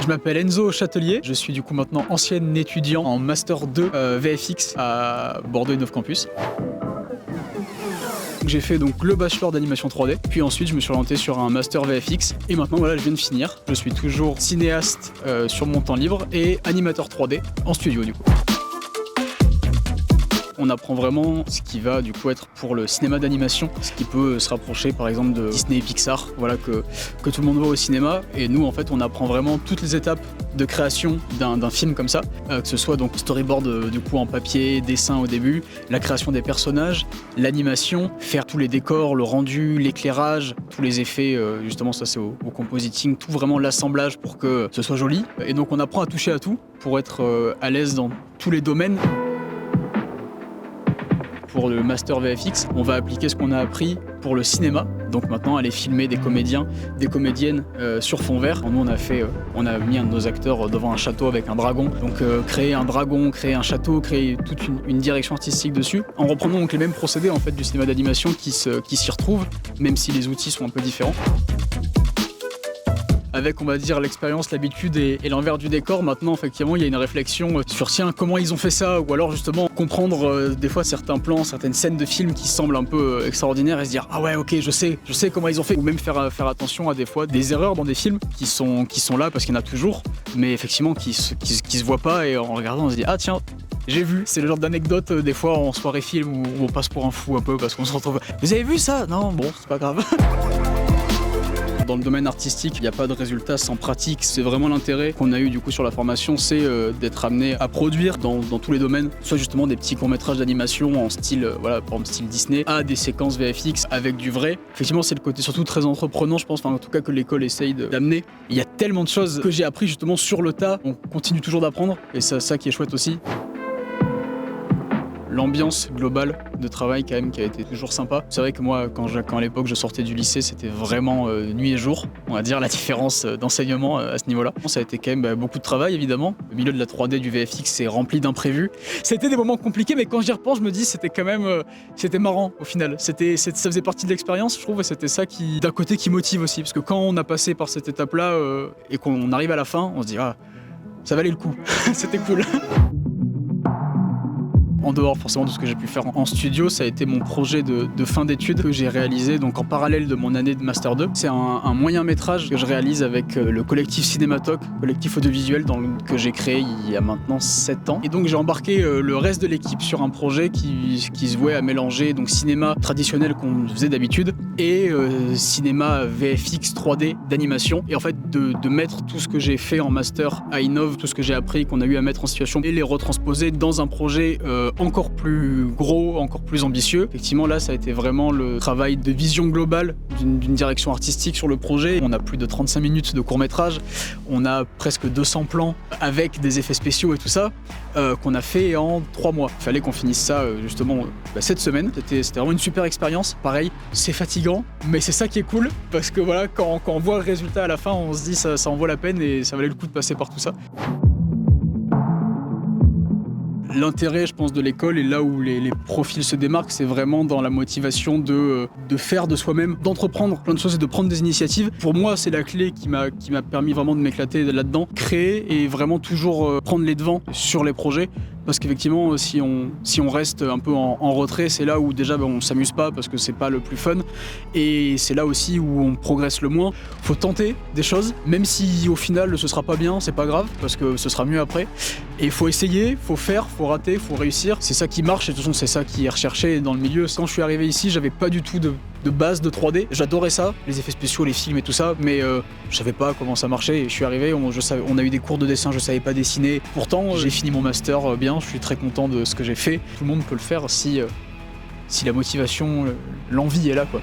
Je m'appelle Enzo Châtelier, je suis du coup maintenant ancien étudiant en Master 2 VFX à Bordeaux Innov Campus. J'ai fait donc le bachelor d'animation 3D, puis ensuite je me suis orienté sur un master VFX et maintenant voilà, je viens de finir. Je suis toujours cinéaste sur mon temps libre et animateur 3D en studio du coup. On apprend vraiment ce qui va du coup être pour le cinéma d'animation, ce qui peut se rapprocher par exemple de Disney et Pixar, voilà, que tout le monde voit au cinéma. Et nous en fait on apprend vraiment toutes les étapes de création d'un film comme ça, que ce soit donc storyboard du coup en papier, dessin au début, la création des personnages, l'animation, faire tous les décors, le rendu, l'éclairage, tous les effets, justement ça c'est au compositing, tout vraiment l'assemblage pour que ce soit joli. Et donc on apprend à toucher à tout pour être à l'aise dans tous les domaines. Pour le master VFX, on va appliquer ce qu'on a appris pour le cinéma. Donc maintenant, aller filmer des comédiens, des comédiennes sur fond vert. Nous, on a mis un de nos acteurs devant un château avec un dragon. Donc créer un dragon, créer un château, créer toute une direction artistique dessus. En reprenant donc les mêmes procédés en fait du cinéma d'animation qui s'y retrouvent, même si les outils sont un peu différents. Avec, on va dire, l'expérience, l'habitude et l'envers du décor, maintenant, effectivement, il y a une réflexion sur tiens, comment ils ont fait ça, ou alors justement comprendre des fois certains plans, certaines scènes de films qui semblent un peu extraordinaires et se dire ah ouais, ok, je sais comment ils ont fait, ou même faire attention à des fois des erreurs dans des films qui sont là parce qu'il y en a toujours, mais effectivement qui se voient pas et en regardant on se dit ah tiens. J'ai vu, c'est le genre d'anecdote des fois en soirée film où on passe pour un fou un peu parce qu'on se retrouve. Vous avez vu ça? Non, bon, c'est pas grave. Dans le domaine artistique, il n'y a pas de résultat sans pratique. C'est vraiment l'intérêt qu'on a eu du coup sur la formation, c'est d'être amené à produire dans tous les domaines, soit justement des petits courts-métrages d'animation en style, voilà, par exemple style Disney, à des séquences VFX avec du vrai. Effectivement, c'est le côté surtout très entreprenant, je pense, enfin, en tout cas que l'école essaye d'amener. Il y a tellement de choses que j'ai appris justement sur le tas. On continue toujours d'apprendre et c'est ça qui est chouette aussi. L'ambiance globale de travail quand même qui a été toujours sympa. C'est vrai que moi quand à l'époque je sortais du lycée c'était vraiment nuit et jour, on va dire la différence d'enseignement à ce niveau-là. Ça a été quand même beaucoup de travail évidemment. Le milieu de la 3D du VFX c'est rempli d'imprévus. C'était des moments compliqués mais quand j'y repense je me dis c'était quand même c'était marrant au final. Ça faisait partie de l'expérience je trouve et c'était ça qui d'un côté qui motive aussi parce que quand on a passé par cette étape-là et qu'on arrive à la fin on se dit ah ça valait le coup, c'était cool. En dehors forcément de ce que j'ai pu faire en studio, ça a été mon projet de fin d'études que j'ai réalisé donc en parallèle de mon année de Master 2. C'est un moyen métrage que je réalise avec le collectif Cinématoc, collectif audiovisuel que j'ai créé il y a maintenant 7 ans. Et donc j'ai embarqué le reste de l'équipe sur un projet qui se vouait à mélanger donc cinéma traditionnel qu'on faisait d'habitude et cinéma VFX 3D d'animation. Et en fait de mettre tout ce que j'ai fait en Master à Innov, tout ce que j'ai appris, qu'on a eu à mettre en situation et les retransposer dans un projet encore plus gros, encore plus ambitieux. Effectivement, là, ça a été vraiment le travail de vision globale d'une direction artistique sur le projet. On a plus de 35 minutes de court-métrage, on a presque 200 plans avec des effets spéciaux et tout ça, qu'on a fait en 3 mois. Il fallait qu'on finisse ça justement cette semaine. C'était vraiment une super expérience. Pareil, c'est fatigant, mais c'est ça qui est cool, parce que voilà, quand on voit le résultat à la fin, on se dit ça en vaut la peine et ça valait le coup de passer par tout ça. L'intérêt, je pense, de l'école et là où les profils se démarquent, c'est vraiment dans la motivation de faire de soi-même, d'entreprendre plein de choses et de prendre des initiatives. Pour moi, c'est la clé qui m'a permis vraiment de m'éclater là-dedans, créer et vraiment toujours prendre les devants sur les projets. Parce qu'effectivement, si on reste un peu en retrait, c'est là où déjà on s'amuse pas parce que c'est pas le plus fun. Et c'est là aussi où on progresse le moins. Faut tenter des choses, même si au final ce sera pas bien, c'est pas grave, parce que ce sera mieux après. Et il faut essayer, faut faire, faut rater, faut réussir. C'est ça qui marche et de toute façon c'est ça qui est recherché dans le milieu. Quand je suis arrivé ici, j'avais pas du tout de base de 3D. J'adorais ça, les effets spéciaux, les films et tout ça, mais je savais pas comment ça marchait. Et je suis arrivé, on a eu des cours de dessin, je savais pas dessiner. Pourtant, j'ai fini mon master bien, je suis très content de ce que j'ai fait. Tout le monde peut le faire si la motivation, l'envie est là, quoi.